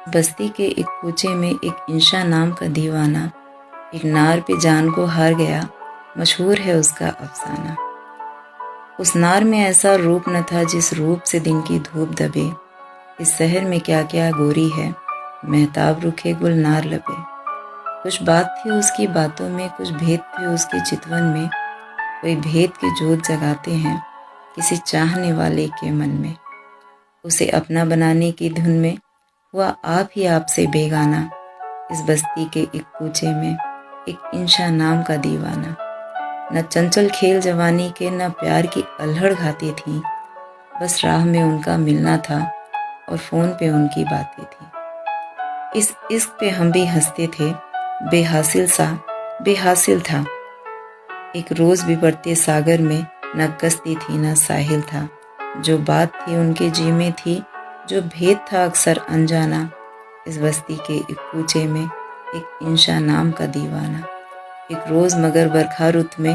बस्ती के एक कूचे में एक इंशा नाम का दीवाना एक नार पे जान को हार गया, मशहूर है उसका अफसाना। उस नार में ऐसा रूप न था जिस रूप से दिन की धूप दबे। इस शहर में क्या क्या गोरी है, महताब रुखे गुल नार लबे। कुछ बात थी उसकी बातों में, कुछ भेद थे उसके चितवन में। कोई भेद की जोत जगाते हैं किसी चाहने वाले के मन में। उसे अपना बनाने की धुन में हुआ आप ही आपसे बेगाना। इस बस्ती के एक कूचे में एक इंशा नाम का दीवाना। न चंचल खेल जवानी के, न प्यार की अल्हड़ घाती थी। बस राह में उनका मिलना था और फ़ोन पे उनकी बातें थी। इस इश्क पे हम भी हंसते थे, बेहासिल सा बेहासिल था। एक रोज़ बिगड़ते सागर में न कश्ती थी न साहिल था। जो बात थी उनके जी में थी, जो भेद था अक्सर अनजाना। इस बस्ती के एक कूचे में एक इंशा नाम का दीवाना। एक रोज़ मगर बरखा रुत में,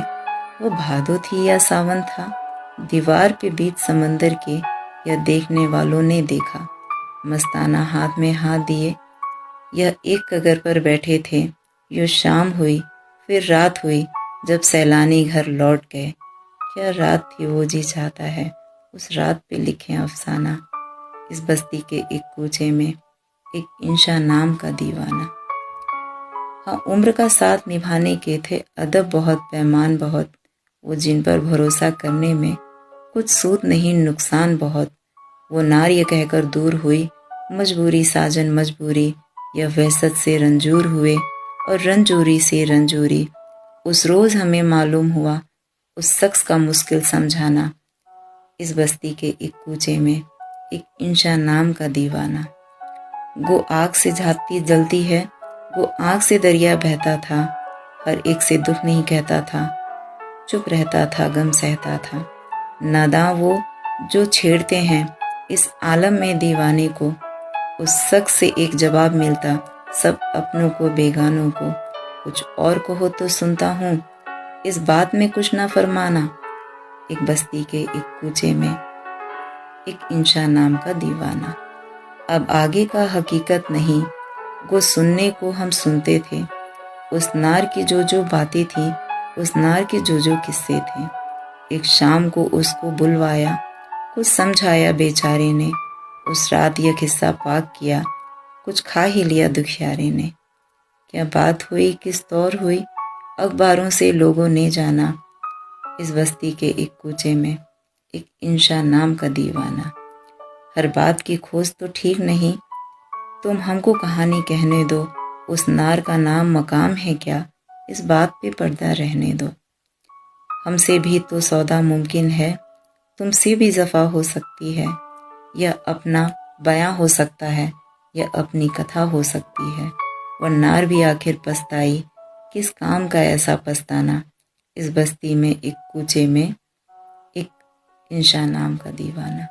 वो भादो थी या सावन था, दीवार पे बीच समंदर के यह देखने वालों ने देखा। मस्ताना हाथ में हाथ दिए यह एक कगर पर बैठे थे। यूँ शाम हुई फिर रात हुई जब सैलानी घर लौट गए। क्या रात थी वो जी चाहता है, उस रात पे लिखे अफसाना। इस बस्ती के एक कूचे में एक इंशा नाम का दीवाना। हाँ, उम्र का साथ निभाने के थे अदब बहुत, पैमान बहुत। वो जिन पर भरोसा करने में कुछ सूद नहीं, नुकसान बहुत। वो नार ये कहकर दूर हुई, मजबूरी साजन मजबूरी। यह वहशत से रंजूर हुए और रंजूरी से रंजूरी। उस रोज़ हमें मालूम हुआ उस शख्स का मुश्किल समझाना। इस बस्ती के एक कूचे में एक इंशा नाम का दीवाना। गो आग से झांकती जलती है, वो आग से दरिया बहता था। हर एक से दुख नहीं कहता था, चुप रहता था गम सहता था। नादां वो जो छेड़ते हैं इस आलम में दीवाने को। उस शख्स से एक जवाब मिलता, सब अपनों को बेगानों को। कुछ और कहो तो सुनता हूँ, इस बात में कुछ ना फरमाना। एक बस्ती के एक कूचे में एक इंशा नाम का दीवाना। अब आगे का हकीकत नहीं, वो सुनने को हम सुनते थे। उस नार की जो बातें थी, उस नार के जो किस्से थे। एक शाम को उसको बुलवाया, कुछ समझाया बेचारे ने। उस रात यह किस्सा पाक किया, कुछ खा ही लिया दुखियारे ने। क्या बात हुई किस तौर हुई, अखबारों से लोगों ने जाना। इस बस्ती के एक कूचे में एक इंशा नाम का दीवाना। हर बात की खोज तो ठीक नहीं, तुम हमको कहानी कहने दो। उस नार का नाम मकाम है क्या, इस बात पे पर्दा रहने दो। हमसे भी तो सौदा मुमकिन है, तुमसे भी जफा हो सकती है। यह अपना बयां हो सकता है, यह अपनी कथा हो सकती है। वह नार भी आखिर पछताई, किस काम का ऐसा पछताना। इस बस्ती में एक कूचे में एक इंशा नाम का दीवाना।